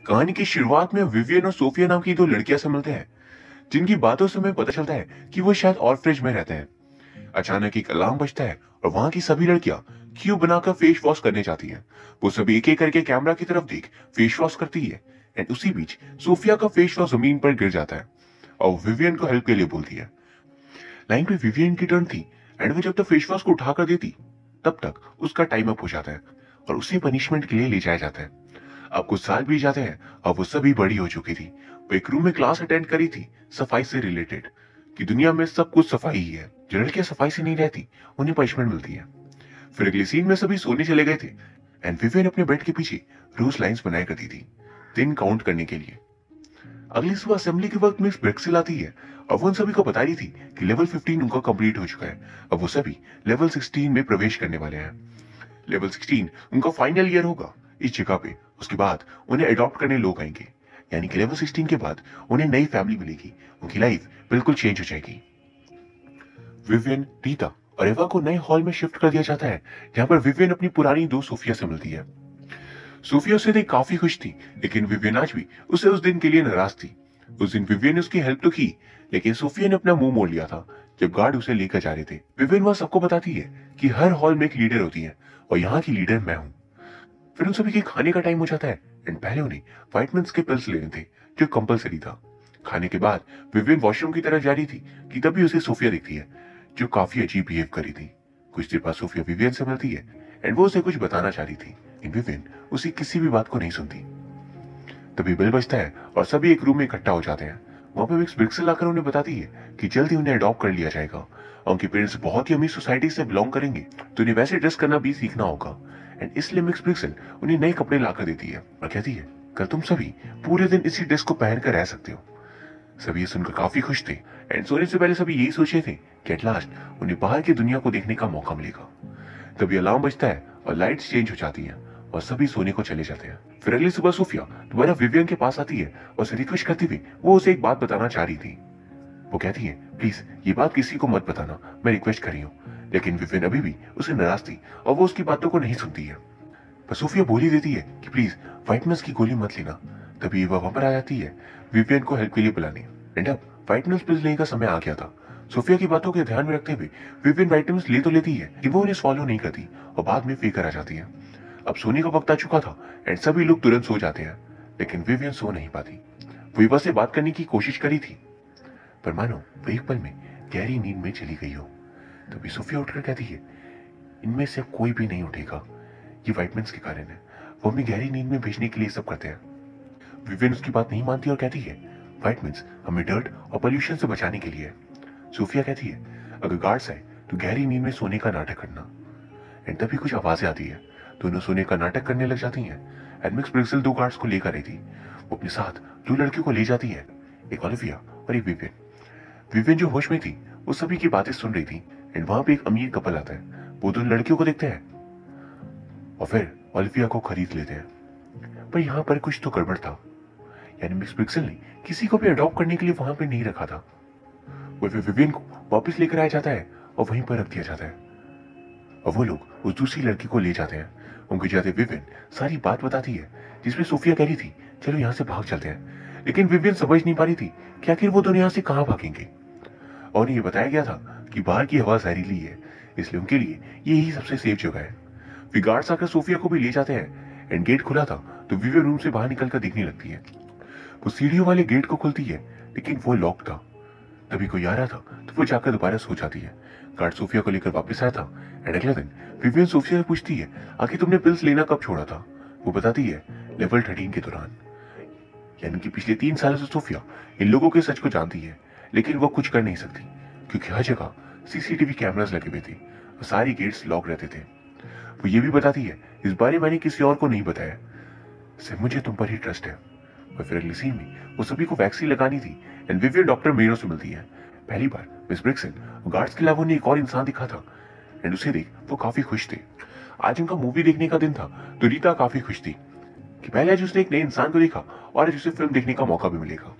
कहानी की शुरुआत में विवियन और सोफिया नाम की दो लड़कियां से मिलते हैं, जिनकी बातों से हमें पता चलता है कि वो शायद ऑर्फनेज में रहते हैं। अचानक एक अलार्म बजता है और वहां की सभी लड़कियां क्यूब बनाकर फेस वॉश करने जाती हैं। वो सभी एक एक करके कैमरा की तरफ देख फेस वॉश करती है। एंड उसी बीच सोफिया का फेस वॉश जमीन पर गिर जाता है और विवियन को हेल्प के लिए बोलती है। लाइन पे विवियन की टर्न थी एंड वो जब तक फेस वॉश को उठाकर देती तब तक उसका टाइम अप हो जाता है और उसे पनिशमेंट के लिए ले जाया जाता है। अब कुछ साल बीत जाते हैं और वो सभी बड़ी हो चुकी थी। वो एक रूम में क्लास अटेंड करी थी सफाई से रिलेटेड, कि दुनिया में सब कुछ सफाई ही है। जो लड़कियां सफाई से नहीं रहती उन्हें पनिशमेंट मिलती है। फिर अगले सीन में सभी सोने चले गए थे एंड विवियन अपने बेड के पीछे रोज लाइंस बनाया करती थी दिन काउंट करने के लिए। अगली सुबह असेंबली के वक्त मिस ब्रेक्सिल आती है और वो उन सभी को बता रही थी कि लेवल 15 उनका कंप्लीट हो चुका है। अब वो सभी लेवल 16 में प्रवेश करने वाले हैं। लेवल 16 उनका फाइनल ईयर होगा इस जगह पे। उसके बाद उन्हें अडॉप्ट करने लोग आएंगे, यानी कि लेवल 16 के बाद उन्हें नई फैमिली मिलेगी। उनकी लाइफ बिल्कुल चेंज हो जाएगी। विवियन, रीता और एवा को नए हॉल में शिफ्ट कर दिया जाता है, जहां पर विवियन अपनी पुरानी दोस्त सोफिया से मिलती है। सोफिया उससे देख काफी खुश थी, लेकिन विवियन आज भी उसे उस दिन के लिए नाराज थी। उस दिन विवियन ने उसकी हेल्प तो की, लेकिन सोफिया ने अपना मुंह मोड़ लिया था जब गार्ड उसे लेकर जा रहे थे। विवियन वह सबको बताती है कि हर हॉल में एक लीडर होती है और यहाँ की लीडर मैं हूँ। फिर उन सभी के खाने का टाइम हो जाता है एंड पहले उन्हें वाइटमिन्स के पिल्स लेने थे जो कंपलसरी था। खाने के बाद विवियन वॉशरूम की तरफ जा रही थी कि तभी उसे सोफिया दिखती है, जो काफी अजीब बिहेव करी थी। कुछ देर बाद सोफिया विवियन से मिलती है एंड वो उसे कुछ बताना चाह रही थी, लेकिन विवियन उसी किसी भी बात को नहीं सुनती। तभी बेल बजता है और सभी एक रूम में इकट्ठा हो जाते हैं। वहां पर मिस ब्रिक्सल आकर उन्हें बताती है कि जल्दी उन्हें अडॉप्ट कर लिया जाएगा और उनके पेरेंट्स बहुत ही अमीर सोसाइटी से बिलोंग करेंगे, तो उन्हें वैसे ड्रेस करना भी सीखना होगा। एंड इसलिए मिस ब्रिक्सल उन्हें नए कपड़े लाकर देती है और कहती है कल तुम सभी पूरे दिन इसी ड्रेस को पहनकर रह सकते हो। सभी ये सुनकर काफी खुश थे एंड सोने से पहले सभी यही सोचे थे कि एट लास्ट उन्हें बाहर की दुनिया को देखने का मौका मिलेगा। तभी अलार्म बजता है और लाइट्स चेंज हो जाती हैं और सभी सोने को चले जाते हैं। फिर अगली सुबह सोफिया दोबारा विवियन के पास आती है और उसे रिक्वेस्ट करती हुई वो उसे एक बात बताना चाह रही थी। वो कहती है प्लीज ये बात किसी को मत बताना, मैं रिक्वेस्ट कर रही हूँ। लेकिन विवियन अभी भी उसे नाराज थी और वो उसकी बातों को नहीं सुनती है। पर सोफिया बोल ही देती है कि प्लीज वाइटनस की गोली मत लेना। तभी वह वहां पर आ जाती है विवियन को हेल्प के लिए बुलाने। एंड अब वाइटनस पिल्स लेने का समय आ गया था। सोफिया की बातों को ध्यान में रखते हुए विवियन वाइटमिन्स ले तो लेती है कि वो उन्हें फॉलो नहीं करती और बाद में फेंक कर आ जाती है। अब सोने का वक्त आ चुका था एंड सभी लोग तुरंत सो जाते हैं, लेकिन विवियन सो नहीं पाती। वो एवा से बात करने की कोशिश करी थी, पर मानो वो एक पल में गहरी नींद में चली गई हो। तभी सोफिया उठकर कहती है इनमें से कोई भी नहीं उठेगा, ये वाइटमिन्स के कारण है। वो हमें गहरी नींद में भेजने के लिए सब करते हैं। विवियन उसकी बात नहीं मानती और कहती है वाइटमिन्स हमें डर्ट और पोल्यूशन से बचाने के लिए है। सोफिया कहती है अगर गार्ड्स आए तो गहरी नींद में सोने का नाटक करना। एंड तभी कुछ आवाजें आती है, दोनों सोने का नाटक करने लग जाती हैं। एंड मिस ब्रिक्सल दो गार्ड्स को लेकर आई थी। वो अपने साथ दो लड़कियों को ले जाती है, एक ओलिविया और एक विवियन। विवियन जो होश में थी वो सभी की बातें सुन रही थी। एंड वहां पे एक अमीर कपल आता है। वो दोनों लड़कियों को देखते हैं और फिर ओलिविया को खरीद लेते हैं। पर यहाँ पर कुछ तो गड़बड़ था, यानी मिस ब्रिक्सल ने किसी को भी अडॉप्ट करने के लिए वहां पे नहीं रखा था। वो फिर विवियन को वापस लेकर आया जाता है और वहीं पर रख दिया जाता है और वो लोग उस दूसरी लड़की को ले जाते हैं। उनके जाते विवियन सारी बात बताती है, जिसमें सोफिया कह रही थी चलो यहाँ से भाग चलते हैं, लेकिन विवियन समझ नहीं पा रही थी कि आखिर वो दोनों यहाँ से कहाँ भागेंगे। और ये बताया गया था कि बाहर की हवा जहरीली है, इसलिए उनके लिए यही सबसे सेफ जगह है। फिर गार्ड्स आकर सोफिया को भी ले जाते हैं एंड गेट खुला था तो विवियन रूम से बाहर निकलकर दिखने लगती है। वो सीढ़ियों वाले गेट को खुलती है, लेकिन वो लॉक था। तभी कोई आ रहा था तो वो जाकर दोबारा सो जाती है। गार्ड सोफिया को लेकर वापस आया था एंड अगले दिन विवियन सोफिया से पूछती है आखिर तुमने पिल्स लेना कब छोड़ा था। वो बताती है लेवल 13 के दौरान। यानी कि पिछले 3 सालों से सोफिया इन लोगों के सच को जानती है, लेकिन वो कुछ कर नहीं सकती क्योंकि हर जगह सीसीटीवी कैमरास लगे हुए थे और सारी गेट्स लॉक रहते थे। वो ये भी बताती है इस बारे मैंने किसी और को नहीं बताया, सिर्फ मुझे तुम पर ही ट्रस्ट है। और फिर अगली सीन में वो सभी को वैक्सीन लगानी थी एंड विवियन डॉक्टर मेनो से मिलती है। पहली बार मिस ब्रिक्सन और गार्ड्स के अलावा उन्हें एक और इंसान दिखा था एंड उसे देख वो काफी खुश थे। आज उनका मूवी देखने का दिन था तो रीता काफी खुश थी कि पहले आज उसने एक नए इंसान को देखा और आज उसे फिल्म देखने का मौका भी मिलेगा।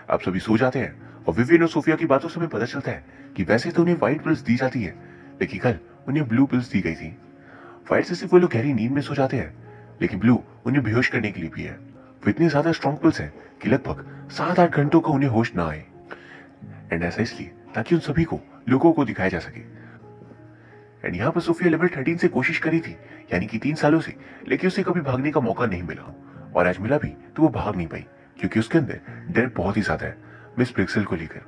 अब सभी सो जाते हैं और विवियन और सोफिया की बातों से हमें पता चलता है कि वैसे तो उन्हें व्हाइट पिल्स दी जाती है, लेकिन कल उन्हें ब्लू पिल्स दी गई थी। व्हाइट से सिर्फ वो लोग गहरी नींद में सो जाते हैं, लेकिन ब्लू उन्हें बेहोश करने के लिए भी है। वो इतने ज्यादा स्ट्रॉन्ग पिल्स हैं कि लगभग 7-8 घंटों का उन्हें होश ना आए। एंड ऐसा इसलिए ताकि उन सभी को लोगों को दिखाया जा सके। एंड यहाँ पर सोफिया लेवल 13 से कोशिश करी थी, यानी कि 3 सालों से, लेकिन उसे कभी भागने का मौका नहीं मिला। और आज मिला भी तो वो भाग नहीं पाई, क्योंकि उसके अंदर डर बहुत ही ज्यादा है मिस ब्रिक्सेल को लेकर।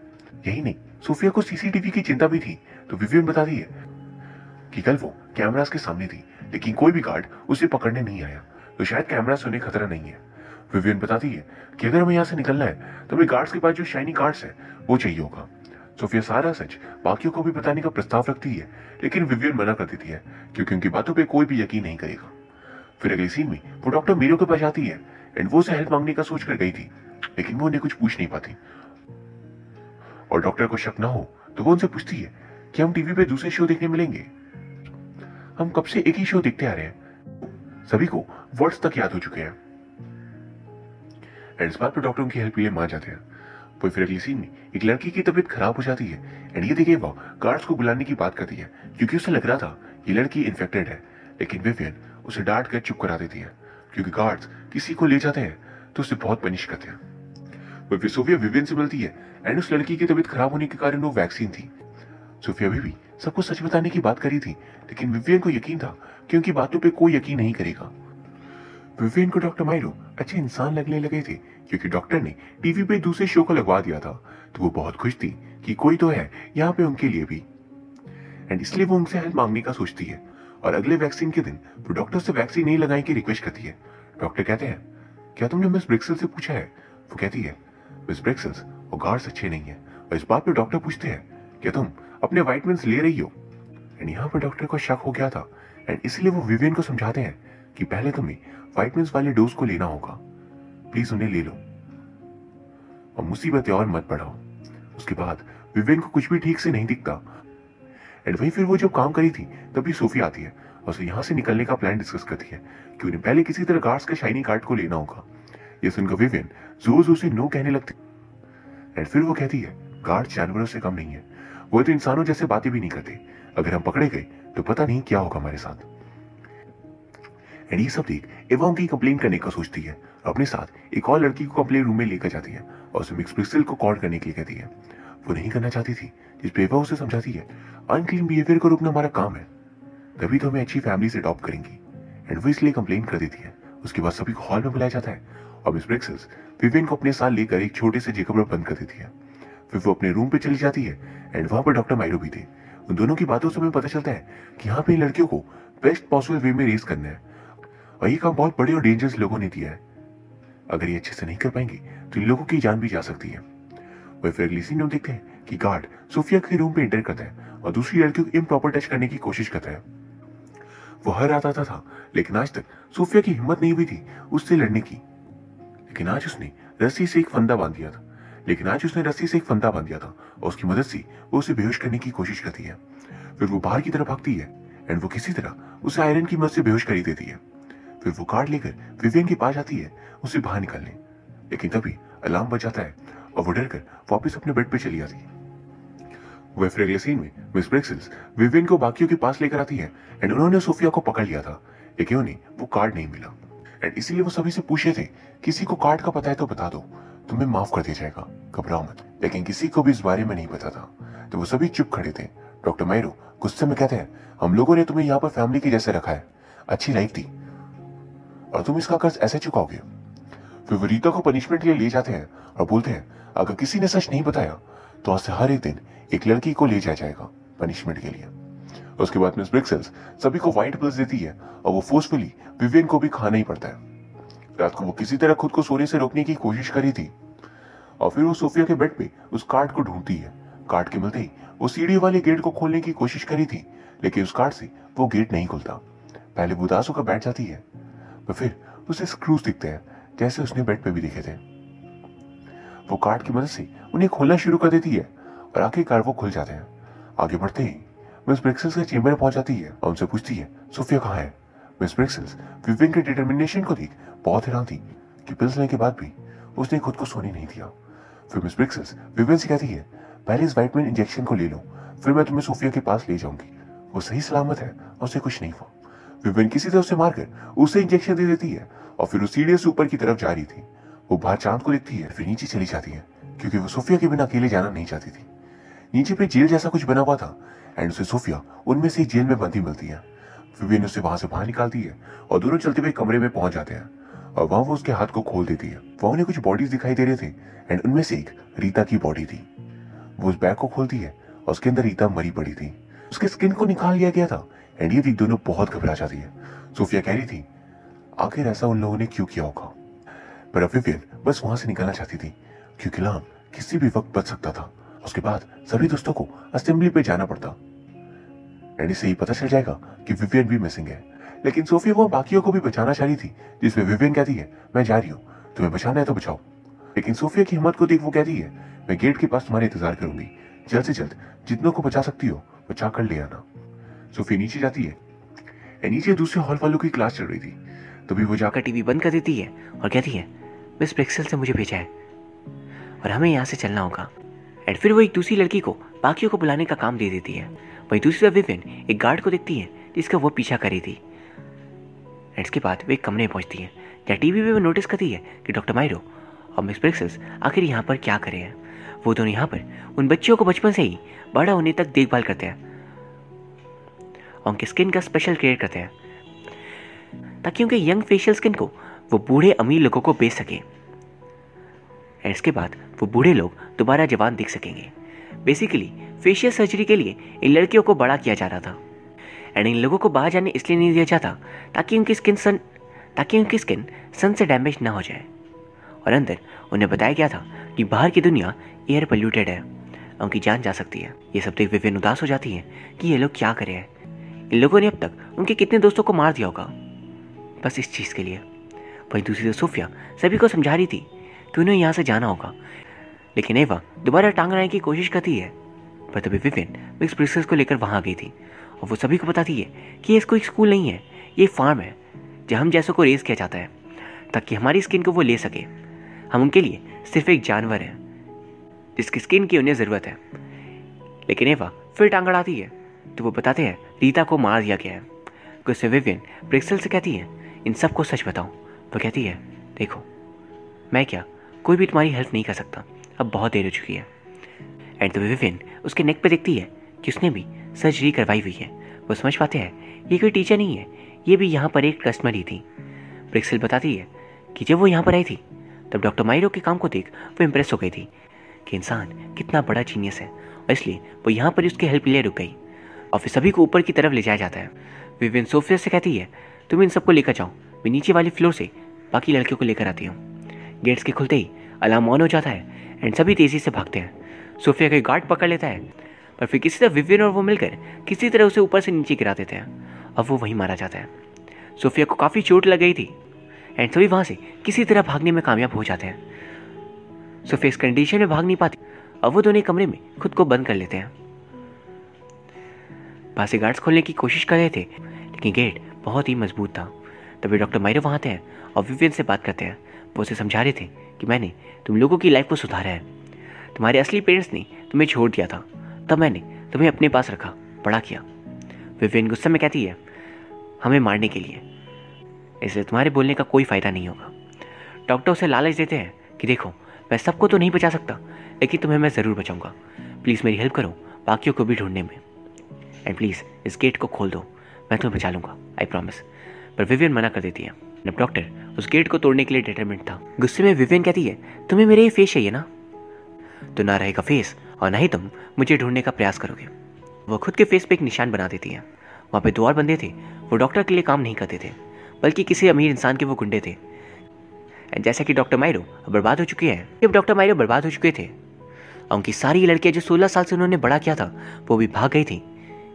यही नहीं, सोफिया को सीसीटीवी की चिंता भी थी। तो विवियन बताती है कि कल वो कैमरास के सामने थी, लेकिन कोई भी गार्ड उसे पकड़ने नहीं आया, तो शायद कैमरा से उन्हें खतरा नहीं है। विवियन बताती है कि अगर हमें यहाँ से निकलना है तो हमें गार्ड्स के पास जो शाइनी कार्ड्स है वो चाहिए होगा। सोफिया सारा सच बाकियों को भी बताने का प्रस्ताव रखती है, लेकिन विवियन मना कर देती है, क्योंकि उनकी बातों पे कोई भी यकीन नहीं करेगा। फिर अगली सीन में वो डॉक्टर मीरो के पास आती है एंड वो उसे हेल्प मांगने का सोच कर गई थी, लेकिन वो उन्हें कुछ पूछ नहीं पाती। और डॉक्टर को शक ना हो तो वो उनसे पूछती है कि हम टीवी पे दूसरे शो देखने मिलेंगे। हम कब से एक ही शो देखते आ रहे हैं, सभी को वर्ड्स तक याद हो चुके हैं। एंड इस बात पर डॉक्टर उनकी हेल्प के लिए मान जाते हैं। वो फिर अगली सीन में एक लड़की की तबीयत खराब हो जाती है एंड ये देखे वो गार्ड्स को बुलाने की बात करती है, क्योंकि उसे लग रहा था ये लड़की इन्फेक्टेड है। लेकिन विवियन उसे डांट कर चुप करा देती है, क्योंकि गार्ड्स किसी को ले जाते हैं तो उसे बहुत पनिश करते हैं। वो फिर सोफिया विवियन से मिलती है एंड उस लड़की की तबीयत खराब होने के कारण वो वैक्सीन थी। सोफिया भी सबको सच बताने की बात करी थी, लेकिन विवियन को यकीन था कि उनकी बातों पे कोई यकीन नहीं करेगा। विवियन को डॉक्टर माइरो अच्छे इंसान लगने लगे थे, क्योंकि डॉक्टर ने टीवी पे दूसरे शो को लगवा दिया था। तो वो बहुत खुश थी कि कोई तो है यहाँ पे उनके लिए भी, एंड इसलिए वो उनसे हेल्प मांगने का सोचती है। और अगले वैक्सीन के दिन वो डॉक्टर से वैक्सीन नहीं लगाने की रिक्वेस्ट करती है। डॉक्टर कहते हैं, क्या तुमने मिस ब्रिक्सेल से पूछा है? वो कहती है, मिस ब्रिक्सेल्स और गार्ड्स अच्छे नहीं है। और इस बात पे डॉक्टर पूछते हैं, क्या तुम अपने वाइटमिन्स ले रही हो? एंड यहाँ पर डॉक्टर को शक हो गया था, एंड इसलिए वो विवियन को समझाते हैं कि पहले तुम्हें वाइटमिन्स वाले डोज को लेना होगा, प्लीज उन्हें ले लो और मुसीबतें और मत बढ़ाओ। उसके बाद विवियन को कुछ भी ठीक से नहीं दिखता। एंड वहीं फिर वो जब काम करी थी तभी सोफिया आती है और उसे यहाँ से निकलने का प्लान डिस्कस करती है कि उन्हें पहले किसी तरह गार्ड्स के शाइनी कार्ड को लेना होगा। ये सुनकर विवियन जोर जोर से नो कहने लगती। एंड फिर वो कहती है, गार्ड जानवरों से कम नहीं है, वो तो इंसानों जैसे बातें भी नहीं करते। अगर हम पकड़े गए तो पता नहीं क्या होगा हमारे साथ। एंड ये सब देख एवा उनकी कंप्लेन करने का सोचती है। अपने साथ एक और लड़की को कंप्लेन रूम में लेकर जाती है और उसे मिक्स ब्रिक्सेल को कॉल करने के लिए कहती है। वो नहीं करना चाहती थी, जिस पे एवा उसे समझाती है, अनक्लीन बिहेवियर को रोकना हमारा काम है, तभी तो हमें अच्छी फैमिली से अडॉप्ट करेंगी। एंड वो इसलिए कंप्लेन कर देती है। उसके बाद सभी को हॉल में बुलाया जाता है और मिस ब्रिक्सेल विवियन को अपने साथ लेकर एक छोटे से जेकब में बंद कर देती है। फिर वो अपने रूम पे चली जाती है एंड वहां पर डॉक्टर माइरो भी थे। उन दोनों की बातों से हमें पता चलता है कि यहाँ पे इन लड़कियों को बेस्ट पॉसिबल वे में रेस करना है, और ये काम बहुत बड़े और डेंजरस लोगों ने दिया है। अगर ये अच्छे से नहीं कर पाएंगे तो इन लोगों की जान भी जा सकती है। वह फिर अगली सीन में देखते हैं कि गार्ड सोफिया के रूम पे एंटर करता है और दूसरी लड़कियों को इम्प्रॉपर टच करने की कोशिश करता है। वो हर रात आता था, लेकिन आज तक सोफिया की हिम्मत नहीं हुई थी उससे लड़ने की। लेकिन आज उसने रस्सी से एक फंदा बांध दिया था और उसकी मदद से वो उसे बेहोश करने की कोशिश करती है। फिर वो बाहर की तरफ भागती है एंड वो किसी तरह उसे आयरन की मदद से बेहोश कर ही देती है। फिर वो कार्ड लेकर विवियन के पास आती है उसे बाहर निकालने, लेकिन तभी अलार्म बज जाता है और वो डर कर वापस अपने बेड पे चली जाती है। वह फिर अगले सीन में मिस ब्रिक्सेल विवियन को बाकियों के पास लेकर आती है एंड उन्होंने सोफिया को पकड़ लिया था, लेकिन उन्हें वो कार्ड नहीं मिला। एंड इसीलिए वो सभी से पूछे थे, किसी को कार्ड का पता है तो बता दो, तुम्हें माफ कर दिया जाएगा, घबराओ मत। लेकिन किसी को भी इस बारे में नहीं पता था, तो वो सभी चुप खड़े थे। डॉक्टर माइरो गुस्से में कहते हैं, हम लोगों ने तुम्हें यहाँ पर फैमिली के जैसे रखा है, अच्छी लाइफ थी, और तुम इसका कर्ज ऐसे चुकाओगे। फिर वो रीता को पनिशमेंट के लिए ले जाते हैं और बोलते हैं, अगर किसी ने सच नहीं बताया तो आज से हर एक दिन एक लड़की को ले जाया जाएगा पनिशमेंट के लिए। उसके बाद मिस ब्रिक्सेल सभी को व्हाइट पिल्स देती है और वो फोर्सफुली विवियन को भी खाना ही पड़ता है। रात को वो किसी तरह खुद को सोने से रोकने की कोशिश करी थी और फिर वो सोफिया के बेड पे उस कार्ड को ढूंढती है। कार्ड के मिलते ही वो सीढ़ी वाले गेट को खोलने की कोशिश करी थी, लेकिन उस कार्ड से वो गेट नहीं खुलता। पहले वो उदास होकर बैठ जाती है, पर फिर उसे स्क्रूज दिखते हैं जैसे उसने बेड पे भी दिखे थे। वो कार्ड की मदद से उन्हें खोलना शुरू कर देती है और आखिरकार वो खुल जाते हैं। आगे बढ़ते ही मिस ब्रिक्सेल के चेंबर में पहुंच जाती है और उनसे पूछती है, सोफिया कहाँ है? मिस ब्रिक्सेल विवियन के डिटर्मिनेशन को देख बहुत हैरान थी कि पिल्स लेने के बाद भी उसने खुद को सोने नहीं दिया। फिर मिस ब्रिक्सेल विवियन से कहती है, पहले इस वाइटमिन इंजेक्शन को ले लो, फिर मैं तुम्हें सोफिया के पास ले जाऊंगी, वो सही सलामत है और उसे कुछ नहीं हुआ। विवियन किसी तरह उसे मारकर उसे इंजेक्शन दे देती है और फिर वो सीढ़ियों से ऊपर की तरफ जा रही थी। वो बाहर चांद को देखती है, फिर नीचे चली जाती है क्योंकि वो सोफिया के बिना अकेले जाना नहीं चाहती थी। नीचे पे जेल जैसा कुछ बना हुआ था एंड उसे सोफिया उनमें से एक जेल में बंदी मिलती है। विवियन उसे वहां से बाहर निकालती है और दोनों चलते हुए कमरे में पहुंच जाते हैं और वहां वो उसके हाथ को खोल देती है। वहां उन्हें कुछ बॉडीज दिखाई दे रहे थे एंड उनमें से एक रीता की बॉडी थी। वो उस बैग को खोलती है और उसके अंदर रीता मरी पड़ी थी। उसके स्किन को निकाल लिया गया था एंड ये देख दोनों बहुत घबरा जाती है। सोफिया कह रही थी आखिर ऐसा उन लोगों ने क्यों किया होगा, पर अब विवियन बस वहां से निकलना चाहती थी क्योंकि लाम किसी भी वक्त बच सकता था। उसके बाद सभी दोस्तों को असेंबली पे जाना पड़ता एंड इससे ही पता चल जाएगा कि विवियन भी मिसिंग है। लेकिन सोफिया वो बाकियों को भी बचाना चाह रही थी, जिसमें विवियन कहती है मैं जा रही हूँ, तुम्हें बचाना है तो बचाओ। लेकिन सोफिया की हिम्मत को देख वो कहती है मैं गेट के पास तुम्हारा इंतजार करूंगी, जल्द से जल्द जितनों को बचा सकती हो बचा कर ले आना। सोफिया नीचे जाती है। नीचे दूसरे हॉल वालों की क्लास चल रही थी, तभी वो जाकर टीवी बंद कर देती है और कहती है मिस ब्रिक्सेल से मुझे भेजा है और हमें यहाँ से चलना होगा। एंड फिर वो एक दूसरी लड़की को बाकियों को बुलाने का काम दे देती है। वहीं दूसरी तरफ विवियन एक गार्ड को देखती है जिसका वो पीछा कर रही थी। एंड इसके बाद वो एक कमरे में पहुंचती है जहाँ टीवी पे वो नोटिस करती है कि डॉक्टर मायरो और मिस ब्रिक्सेल आखिर यहाँ पर क्या कर रहे हैं। वो दोनों यहाँ पर उन बच्चियों को बचपन से ही बड़ा होने तक देखभाल करते हैं और उनके स्किन का स्पेशल केयर करते हैं ताकि उनके यंग फेशियल स्किन को वो बूढ़े अमीर लोगों को बेच सके। एंड इसके बाद वो बूढ़े लोग दोबारा जवान दिख सकेंगे। बेसिकली फेशियल सर्जरी के लिए इन लड़कियों को बड़ा किया जा रहा था एंड इन लोगों को बाहर जाने इसलिए नहीं दिया जाता ताकि उनकी स्किन सन से डैमेज ना हो जाए। और अंदर उन्हें बताया गया था कि बाहर की दुनिया एयर पोल्यूटेड है, उनकी जान जा सकती है। ये सब देख विवियन उदास हो जाती है कि ये लोग क्या करे हैं। इन लोगों ने अब तक उनके कितने दोस्तों को मार दिया होगा बस इस चीज़ के लिए। वहीं दूसरी तरफ सोफिया सभी को समझा रही थी कि उन्हें यहाँ से जाना होगा, लेकिन एवा दोबारा टांग लाने की कोशिश करती है। पर तभी विवियन मिक्स ब्रिक्सेल को लेकर वहाँ आ गई थी और वो सभी को बताती है कि ये कोई स्कूल नहीं है, ये फार्म है जहाँ हम जैसों को रेस किया जाता है ताकि हमारी स्किन को वो ले सके। हम उनके लिए सिर्फ एक जानवर है जिसकी स्किन की उन्हें ज़रूरत है। लेकिन एवा फिर टांग अड़ाती है तो वो बताते हैं रीता को मार दिया गया है। गुस्से विवियन ब्रिक्सेल से कहती है इन सबको सच बताओ। वो कहती है देखो मैं क्या कोई भी तुम्हारी हेल्प नहीं कर सकता, अब बहुत देर हो चुकी है। एंड तो विवियन उसके नेक पे देखती है कि उसने भी सर्जरी करवाई हुई है। वो समझ पाते हैं ये कोई टीचर नहीं है, ये भी यहाँ पर एक कस्टमर ही थी। ब्रिक्सेल बताती है कि जब वो यहाँ पर आई थी तब डॉक्टर मायरो के काम को देख वो इम्प्रेस हो गई थी कि इंसान कितना बड़ा जीनियस है और इसलिए वो यहाँ पर उसकी हेल्प लिए रुक गई और फिर सभी को ऊपर की तरफ ले जाया जाता है। विवियन सोफिया से कहती है तुम इन सबको लेकर जाओ, मैं नीचे वाली फ्लोर से बाकी लड़कियों को लेकर आती हूँ। गेट्स के खुलते ही अलार्म ऑन हो जाता है एंड सभी तेज़ी से भागते हैं। सोफिया का गार्ड पकड़ लेता है पर फिर किसी तरह विवियन और वो मिलकर किसी तरह उसे ऊपर से नीचे गिरा देते हैं और वो वहीं मारा जाता है। सोफिया को काफ़ी चोट लग गई थी एंड सभी वहाँ से किसी तरह भागने में कामयाब हो जाते हैं। सोफिया इस कंडीशन में भाग नहीं पाती और वो दोनों कमरे में खुद को बंद कर लेते हैं। वहाँ से गार्ड्स खोलने की कोशिश कर रहे थे लेकिन गेट बहुत ही मजबूत था। तभी डॉक्टर मायरो वहाँ आते हैं और विवियन से बात करते हैं। वो उसे समझा रहे थे कि मैंने तुम लोगों की लाइफ को सुधारा है, तुम्हारे असली पेरेंट्स ने तुम्हें छोड़ दिया था, तब मैंने तुम्हें अपने पास रखा, बड़ा किया। विवियन गुस्से में कहती है हमें मारने के लिए, इसलिए तुम्हारे बोलने का कोई फ़ायदा नहीं होगा। डॉक्टर उसे लालच देते हैं कि देखो मैं सबको तो नहीं बचा सकता लेकिन तुम्हें मैं ज़रूर बचाऊंगा, प्लीज़ मेरी हेल्प करो बाकियों को भी ढूंढने में, एंड प्लीज़ इस गेट को खोल दो, मैं तुम्हें बचा लूँगा, आई प्रॉमिस। पर विवियन मना कर देती है। अब डॉक्टर उस गेट को तोड़ने के लिए डिटरमिनेट था। गुस्से में विवियन कहती है तुम्हें मेरे ये फेस चाहिए ना, तो ना रहेगा फेस और ना ही तुम मुझे ढूंढने का प्रयास करोगे। वो खुद के फेस पे एक निशान बना देती है। वहाँ पे 2 और बंदे थे, वो डॉक्टर के लिए काम नहीं करते थे बल्कि किसी अमीर इंसान के वो गुंडे थे। जैसा कि डॉक्टर मायरो बर्बाद हो चुके हैं, जब डॉक्टर मायरो बर्बाद हो चुके थे और उनकी सारी लड़कियां जो 16 साल से उन्होंने बड़ा किया था वो भी भाग गई थी,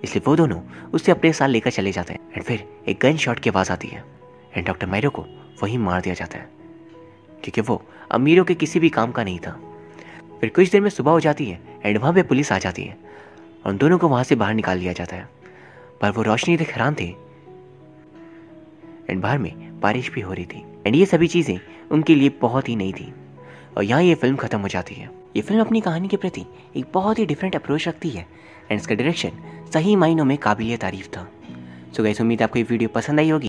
इसलिए वो दोनों उससे अपने साथ लेकर चले जाते हैं। एंड फिर एक गन शॉट की आवाज़ आती है एंड डॉक्टर मायरो को वहीं मार दिया जाता है क्योंकि वो अमीरों के किसी भी काम का नहीं था। फिर कुछ देर में सुबह हो जाती है एंड वहाँ पे पुलिस आ जाती है और उन दोनों को वहाँ से बाहर निकाल दिया जाता है। पर वो रोशनी देख हैरान थे एंड बाहर में बारिश भी हो रही थी एंड ये सभी चीज़ें उनके लिए बहुत ही नई थी। और यहाँ ये फिल्म ख़त्म हो जाती है। ये फिल्म अपनी कहानी के प्रति एक बहुत ही डिफरेंट अप्रोच रखती है एंड इसका डायरेक्शन सही मायनों में काबिलियत तारीफ था सो गाइस, उम्मीद है आपको ये वीडियो पसंद आई होगी।